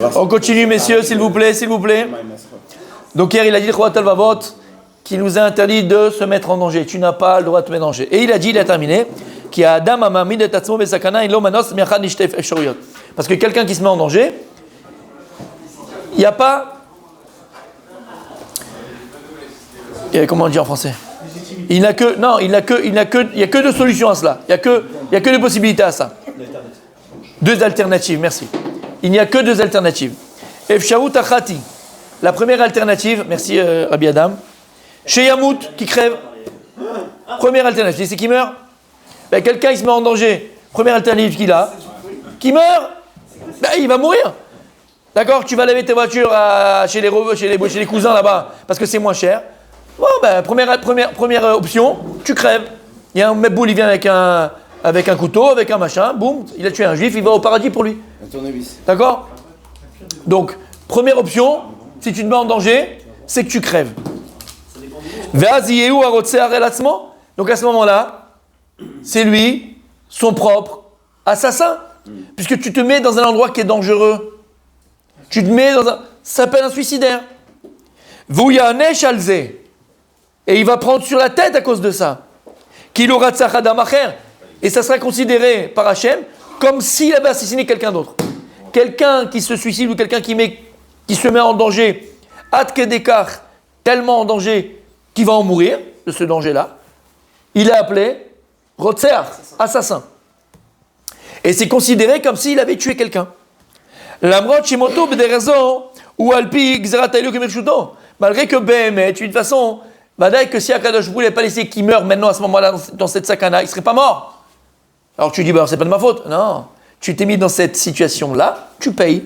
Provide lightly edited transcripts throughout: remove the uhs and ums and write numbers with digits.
On continue, messieurs, s'il vous plaît, s'il vous plaît. Donc hier, il a dit, qui nous a interdit de se mettre en danger. Tu n'as pas le droit de te mettre en danger. Et il a dit, il a terminé, parce que quelqu'un qui se met en danger, il n'y a pas... Comment on dit en français? Il n'y a que deux solutions à cela. Il n'y a que deux possibilités à ça. Deux alternatives, merci. Il n'y a que deux alternatives. Efshaout achati. La première alternative, merci Rabbi Adam. Sheyamout, qui crève. Première alternative, c'est qui meurt. Ben, quelqu'un il se met en danger. Première alternative qu'il a, qui meurt, ben, il va mourir. D'accord? Tu vas laver tes voitures chez les cousins là-bas parce que c'est moins cher. Bon, ben, première option, tu crèves. Il y a un meboul, il vient avec un couteau, avec un machin, boum, il a tué un juif, il va au paradis pour lui. D'accord? Donc, première option, si tu te mets en danger, c'est que tu crèves. Donc à ce moment-là, c'est lui, son propre assassin. Puisque tu te mets dans un endroit qui est dangereux. Tu te mets dans un... Ça s'appelle un suicidaire. Et il va prendre sur la tête à cause de ça. Et ça sera considéré par Hachem comme s'il avait assassiné quelqu'un d'autre. Quelqu'un qui se suicide ou quelqu'un qui se met en danger, tellement en danger qu'il va en mourir de ce danger-là, il est appelé Rotzer, assassin. Et c'est considéré comme s'il avait tué quelqu'un. L'amrot shimoto b'derezon ou alpi gzerataylu kemershuto. Malgré que de toute façon, que si Akadosh Baruch Hu n'avait pas laissé qu'il meure maintenant à ce moment-là dans cette sakana, il ne serait pas mort. Alors tu dis, c'est pas de ma faute. Non, tu t'es mis dans cette situation-là, tu payes.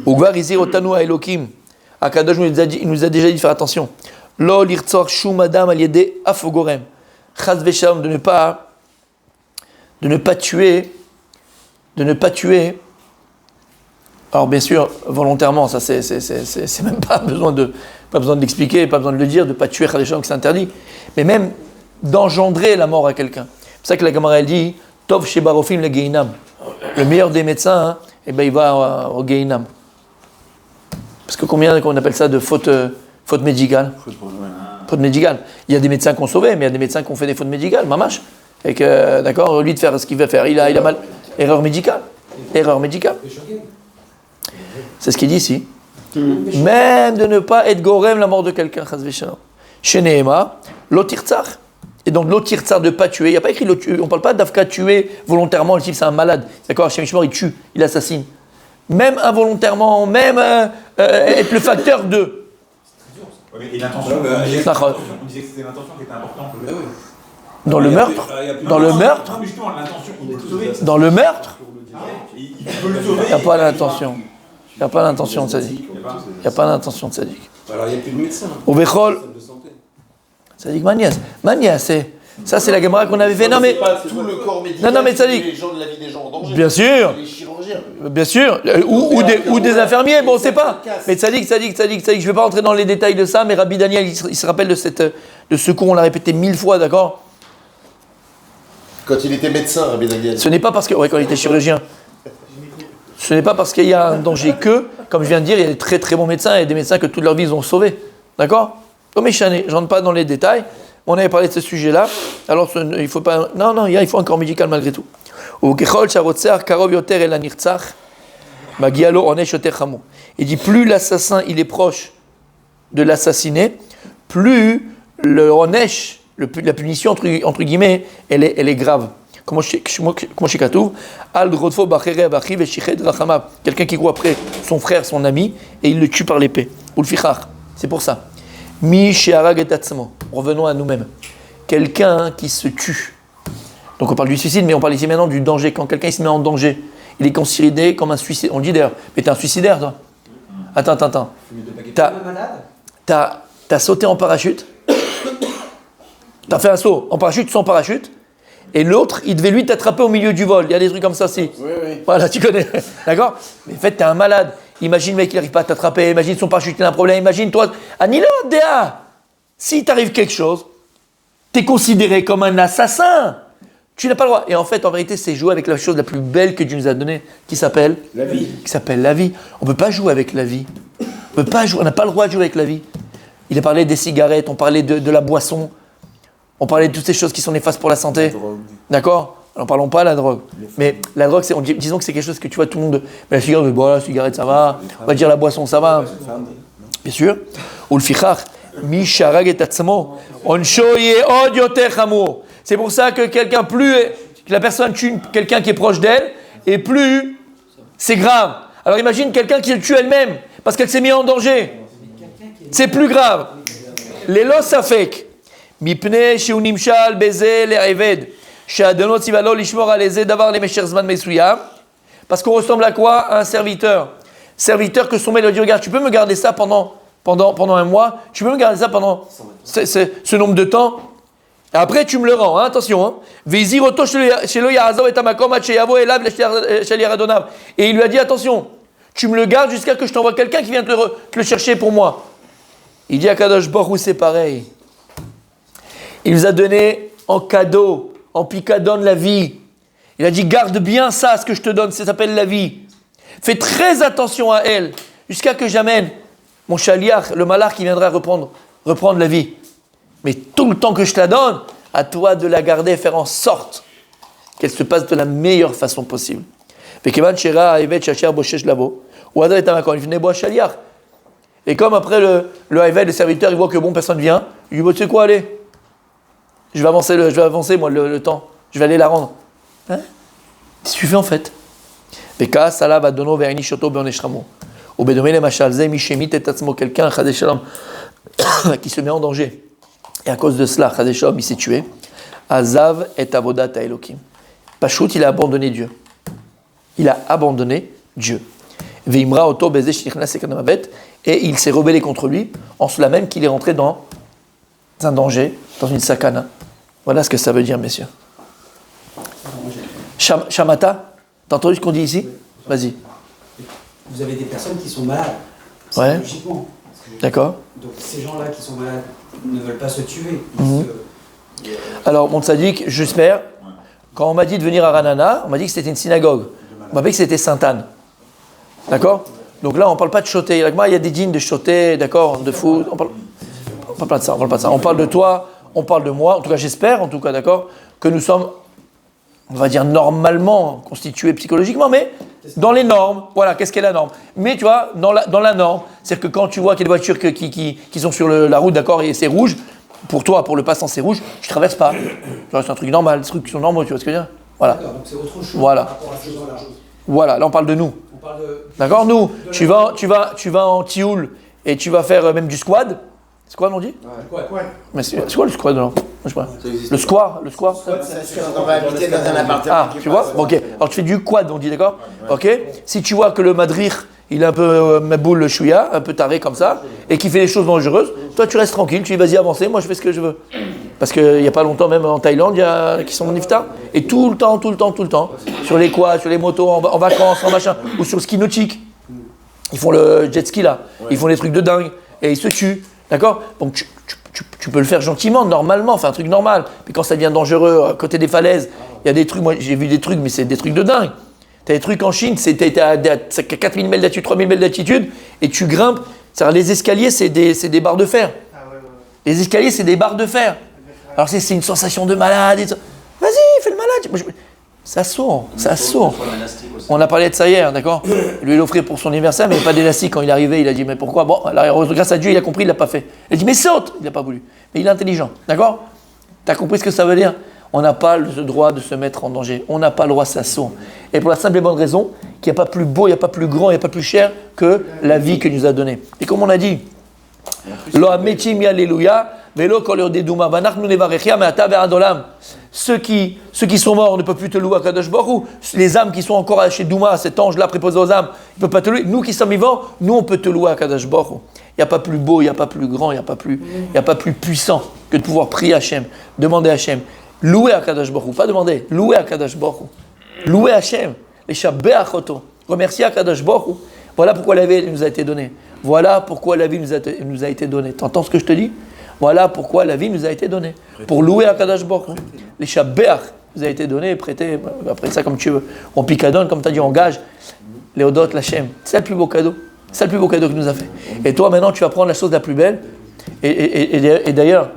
Ugvar izir otanu a Elokim. Akadosh il nous a déjà dit de faire attention. Lo lirtzor shum adam al yede afogorem. Chaz vesham, de ne pas tuer. Alors bien sûr, volontairement, ça c'est même pas besoin de l'expliquer, pas besoin de le dire, de ne pas tuer Chaz vesham, que c'est interdit. Mais même d'engendrer la mort à quelqu'un. C'est ça que la Gemara elle dit, Tov shebarofim le geinam. Le meilleur des médecins, il va au geinam. Parce que combien on appelle ça de faute médicale? Faute médicale. Il y a des médecins qui ont sauvé, mais il y a des médecins qui ont fait des fautes médicales, mamache. Et que, d'accord, lui de faire ce qu'il veut faire, il a mal. Erreur médicale. C'est ce qu'il dit ici. Même de ne pas être gorem la mort de quelqu'un, chas v'shalom. Chez Nehema, lotirtzach. Et donc l'otirtzach de ne pas tuer, il n'y a pas écrit, on ne parle pas d'Afka tuer volontairement, le type c'est un malade. D'accord, Hachem Yishmor, il tue, il assassine. Même involontairement, même être le facteur de... Et l'intention, on disait que c'était l'intention qui était importante. Dans le meurtre? Dans le meurtre? Il n'y a pas l'intention. Il n'y a pas l'intention de sadique. Il n'y a pas l'intention de sadique. Alors il n'y a plus de médecin. Au Bechol, sadique Manias. Manias, ça c'est la Gemara qu'on avait fait. Non mais pas tout le corps médical. Non mais sadique. Les gens de la vie des gens en danger. Bien sûr. Les chirurgiens. Bien sûr. Ou des infirmiers. Bon, on ne sait pas. Mais sadique. Je ne vais pas rentrer dans les détails de ça. Mais Rabbi Daniel, il se rappelle de ce cours. On l'a répété 1000 fois, d'accord? Quand il était médecin, Rabbi Daniel. Ce n'est pas parce que quand il était chirurgien. Ce n'est pas parce qu'il y a un danger que, comme je viens de dire, il y a des très très bons médecins et des médecins que toute leur vie ils ont sauvés. D'accord? Comme Échané, je ne rentre pas dans les détails. On avait parlé de ce sujet-là. Alors il faut pas. Non, il faut un corps médical malgré tout. Il dit plus l'assassin il est proche de l'assassiné, plus le onesh, la punition entre guillemets, elle est grave. Comment chez Katouv, quelqu'un qui court après son frère, son ami, et il le tue par l'épée. Ou le fichar. C'est pour ça. Revenons à nous-mêmes. Quelqu'un qui se tue. Donc on parle du suicide, mais on parle ici maintenant du danger. Quand quelqu'un se met en danger, il est considéré comme un suicide. On le dit d'ailleurs, mais t'es un suicidaire toi. Attends. T'as sauté en parachute. T'as fait un saut en parachute, sans parachute. Et l'autre, il devait lui t'attraper au milieu du vol. Il y a des trucs comme ça, si. Oui. Voilà, tu connais. D'accord? Mais en fait, t'es un malade. Imagine le mec, il n'arrive pas à t'attraper. Imagine son parachute, il a un problème. Imagine toi. Anilo, Déa. Si t'arrive quelque chose, t'es considéré comme un assassin. Tu n'as pas le droit. Et en fait, en vérité, c'est jouer avec la chose la plus belle que Dieu nous a donnée, qui s'appelle La vie. Qui s'appelle la vie. On ne peut pas jouer avec la vie. On n'a pas le droit de jouer avec la vie. Il a parlé des cigarettes, on parlait de la boisson, on parlait de toutes ces choses qui sont néfastes pour la santé. D'accord? Alors parlons pas de la drogue. Mais la drogue, disons que c'est quelque chose que tu vois tout le monde. Mais la cigarette, bon, la cigarette, ça va. On va dire la boisson, ça va. Bien sûr. Ou le fichar. Mi sharag et tatsamo. Onsho ye'od yoter chamur. C'est pour ça que que la personne tue quelqu'un qui est proche d'elle, et plus c'est grave. Alors imagine quelqu'un qui le tue elle-même, parce qu'elle s'est mise en danger. C'est plus grave. Les los safek. Mipne sheu nimshal beze le'eved. She'adonot sivalo lishmor aleze davar le mesher zman mesuyam. Parce qu'on ressemble à quoi? À un serviteur. Serviteur que son maître lui dit, regarde, tu peux me garder ça pendant un mois, tu peux me garder ça pendant ce nombre de temps. Et après, tu me le rends, hein, attention. Et il lui a dit, attention, tu me le gardes jusqu'à ce que je t'envoie quelqu'un qui vient te le chercher pour moi. Il dit à Kadosh Baruch, c'est pareil. Il nous a donné en cadeau, en picadone la vie. Il a dit, garde bien ça, ce que je te donne, ça s'appelle la vie. Fais très attention à elle, jusqu'à que j'amène mon chaliach, le malach qui viendra reprendre la vie. Mais tout le temps que je te la donne, à toi de la garder et faire en sorte qu'elle se passe de la meilleure façon possible. Et comme après le Haïved, le serviteur, il voit que bon, personne vient, il dit, tu sais quoi, allez, je vais avancer moi le temps, je vais aller la rendre. Hein? Qu'est-ce que tu fais en fait? Quelqu'un, qui se met en danger. Et à cause de cela, il s'est tué. Azav et avodat Elokim. Pachout, il a abandonné Dieu. Il a abandonné Dieu. Veimra oto bezeh shnichnas ekanavet. Et il s'est rebellé contre lui, en cela même qu'il est rentré dans un danger, dans une sakana. Voilà ce que ça veut dire, messieurs. Shamata, t'as entendu ce qu'on dit ici? Vas-y. Vous avez des personnes qui sont malades, ouais. Psychologiquement. D'accord. Donc ces gens-là qui sont malades ne veulent pas se tuer. Alors, mon tzaddik, j'espère, quand on m'a dit de venir à Ranana, on m'a dit que c'était une synagogue. On m'a dit que c'était Sainte-Anne. D'accord? Donc là, on ne parle pas de choter. Il y a des dînes de choter, d'accord, de foot. On parle pas de ça, on parle de toi, on parle de moi. En tout cas, j'espère, d'accord, que nous sommes, on va dire, normalement constitués psychologiquement, mais dans les normes. Voilà, qu'est-ce qu'est la norme? Mais tu vois, dans la norme, c'est-à-dire que quand tu vois qu'il y a des voitures qui sont sur la route, d'accord, et c'est rouge, pour toi, pour le passant, c'est rouge, tu ne traverses pas. Tu vois, c'est un truc normal, des trucs qui sont normaux, tu vois ce que je veux dire? Voilà. D'accord, donc c'est autre chose voilà. par rapport à ces gens-là. Voilà, là on parle de nous. On parle de... D'accord, nous, tu vas en tioul et tu vas faire même du squad. Squad, on dit? Ouais. Mais c'est quoi le squad, non? Je sais pas. Le square? On va habiter dans un appartement. Ah, tu vois? Ok. Alors tu fais du quad, on dit, d'accord? Ok. Si tu vois que le madrir, il est un peu maboul le chouïa, un peu taré comme ça, et qui fait des choses dangereuses, toi tu restes tranquille, tu dis vas-y avancez, moi je fais ce que je veux. Parce qu'il n'y a pas longtemps, même en Thaïlande, il y a qui sont en iftar, et tout le temps, sur les quads, sur les motos, en vacances, en machin, ou sur le ski nautique. Ils font le jet ski là, ils font des trucs de dingue, et ils se tuent, d'accord? Donc tu peux le faire gentiment, normalement, enfin un truc normal. Mais quand ça devient dangereux, à côté des falaises, il y a des trucs, moi j'ai vu des trucs, mais c'est des trucs de dingue. Tu as des trucs en Chine, t'es à 4000 mètres d'altitude, 3000 mètres d'altitude, et tu grimpes. C'est-à-dire, les escaliers, c'est des barres de fer. Les escaliers, c'est des barres de fer. Alors c'est une sensation de malade. Vas-y, fais le malade. Ça saute. On a parlé de ça hier, d'accord? Lui, il offrait pour son anniversaire, mais il n'y avait pas d'élastique. Quand il est arrivé, il a dit, mais pourquoi? Bon, alors, grâce à Dieu, il a compris, il ne l'a pas fait. Il a dit, mais saute! Il n'a pas voulu. Mais il est intelligent, d'accord? Tu as compris ce que ça veut dire? On n'a pas le droit de se mettre en danger. On n'a pas le droit, ça saute. Et pour la simple et bonne raison qu'il n'y a pas plus beau, il n'y a pas plus grand, il n'y a pas plus cher que la vie que nous a donnée. Et comme on a dit, Lo ametim yalleluya, velo kol yodeduma, vanachnu nevarechia me'ata ve'ad olam. Ceux qui sont morts ne peuvent plus te louer à Kadosh Baruch Hu. Les âmes qui sont encore chez Douma, cet ange-là préposé aux âmes, il ne peut pas te louer. Nous qui sommes vivants, nous on peut te louer à Kadosh Baruch Hu. Il n'y a pas plus beau, il n'y a pas plus grand, il n'y a pas plus puissant que de pouvoir prier Hachem, demander à Hachem. Louer à Kadosh Baruch Hu, pas demander, louer à Kadosh Baruch Hu. Louer Hachem, les Shabbeach Oto, remercier à Kadosh Baruch Hu. Voilà pourquoi la vie nous a été donnée. Voilà pourquoi la vie nous a été donnée. T'entends ce que je te dis? Voilà pourquoi la vie nous a été donnée. Pour louer à Kadosh Baruch Hu. Les Shabbeach vous a été donné, prêté, après ça comme tu veux. On picadonne, comme tu as dit, on gage. Léodot Lachem. C'est le plus beau cadeau. C'est le plus beau cadeau qu'il nous a fait. Et toi, maintenant, tu vas prendre la chose la plus belle. Et d'ailleurs,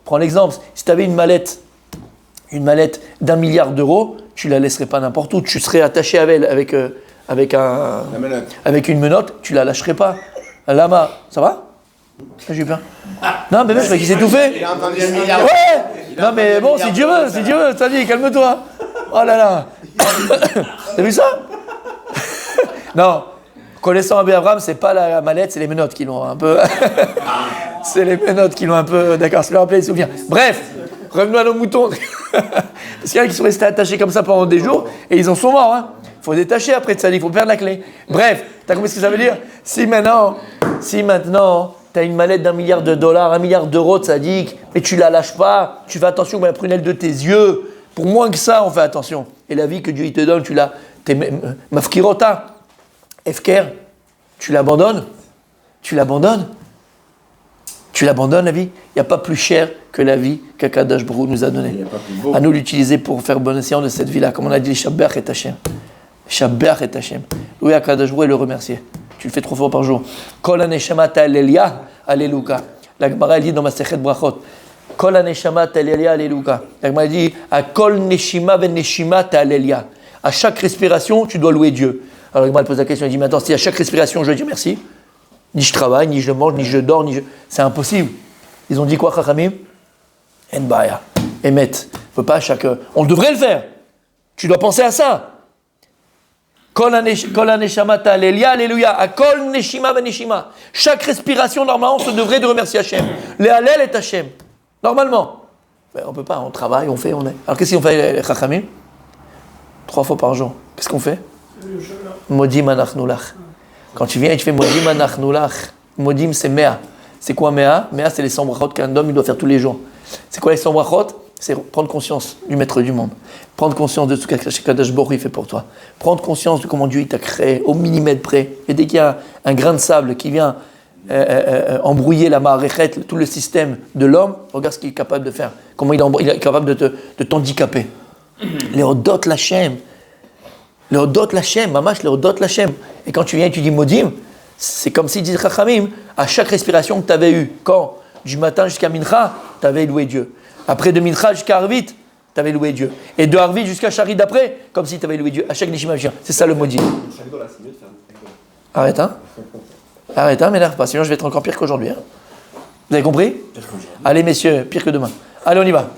prends l'exemple. Si tu avais une mallette d'1 milliard d'euros, tu la laisserais pas n'importe où. Tu serais attaché avec une menotte, tu la lâcherais pas. Lama, ça va? J'ai eu peur. Non, mais je croyais qu'il s'est étouffé. Il a entendu 1 milliard. Ouais. Non, mais bon, si Dieu veut, ça dit, calme-toi. Oh là là. T'as vu ça? Non. Connaissant Abraham, c'est pas la mallette, c'est les menottes qui l'ont un peu. C'est les menottes qui l'ont un peu. D'accord, ça leur rappelle les souvenirs. Bref, revenons à nos moutons. Parce qu'il y en a qui sont restés attachés comme ça pendant des jours et ils en sont morts. Hein. Il faut détacher après de ça, il faut perdre la clé. Bref, t'as compris ce que ça veut dire? Si maintenant, t'as une mallette d'1 milliard de dollars, 1 milliard d'euros de sadique, mais tu la lâches pas, tu fais attention à la prunelle de tes yeux. Pour moins que ça, on fait attention. Et la vie que Dieu il te donne, tu la. Mafkirota. Efker, tu l'abandonnes la vie. Il n'y a pas plus cher que la vie qu'Akadosh Baruch Hu nous a donnée. À nous l'utiliser pour faire bon escient de cette vie-là. Comme on a dit, Shabbat et Hashem. Shabbat et Hashem. Louer Akadosh Baruch Hu et le remercier. Tu le fais 3 fois par jour. Kol haneshama ta'alelia, alléluia. La Gemara dit dans ma Sechet Brachot. Kol haneshama ta'alelia, alléluia. La Gemara dit, à kol neshima ven neshima ta'alelia. À chaque respiration, tu dois louer Dieu. Alors, il pose la question, il dit, mais attends, si à chaque respiration, je dois dire merci, ni je travaille, ni je mange, ni je dors, c'est impossible. Ils ont dit quoi, Chachamim? En baya, émet. On peut pas à chaque... On devrait le faire. Tu dois penser à ça. Kol haneshama ta'alelia, alléluia. À kol neshima v'neshima. Chaque respiration, normalement, on se devrait de remercier Hachem. Le halel est Hachem. Normalement. Mais on peut pas, on travaille, on fait, on est. Alors, qu'est-ce qu'on fait, les Chachamim? 3 fois par jour. Qu'est-ce qu'on fait? Modim anachnulach. Quand tu viens et tu fais Modim anachnulach, Modim c'est Mea. C'est quoi Mea? Mea c'est les 100 brachot qu'un homme il doit faire tous les jours. C'est quoi les 100 brachot? C'est prendre conscience du maître du monde. Prendre conscience de tout ce qu'Akadosh Baruch Hu fait pour toi. Prendre conscience de comment Dieu il t'a créé au millimètre près. Et dès qu'il y a un grain de sable qui vient embrouiller la maréchet, tout le système de l'homme, regarde ce qu'il est capable de faire. Comment il est capable de t'handicaper. Les Hodot Lachem. Le Hodot Lachem, mamash, le Hodot Lachem. Et quand tu viens et tu dis Modim, c'est comme si dit Chachamim, à chaque respiration que tu avais eue, quand du matin jusqu'à Mincha, tu avais loué Dieu. Après de Mincha jusqu'à Arvit, tu avais loué Dieu. Et de Arvit jusqu'à Charit d'après, comme si tu avais loué Dieu. À chaque Nishima, c'est ça le Modim. Arrête, hein. Arrête, hein, m'énerve pas, sinon je vais être encore pire qu'aujourd'hui. Hein. Vous avez compris? Allez, messieurs, pire que demain. Allez, on y va.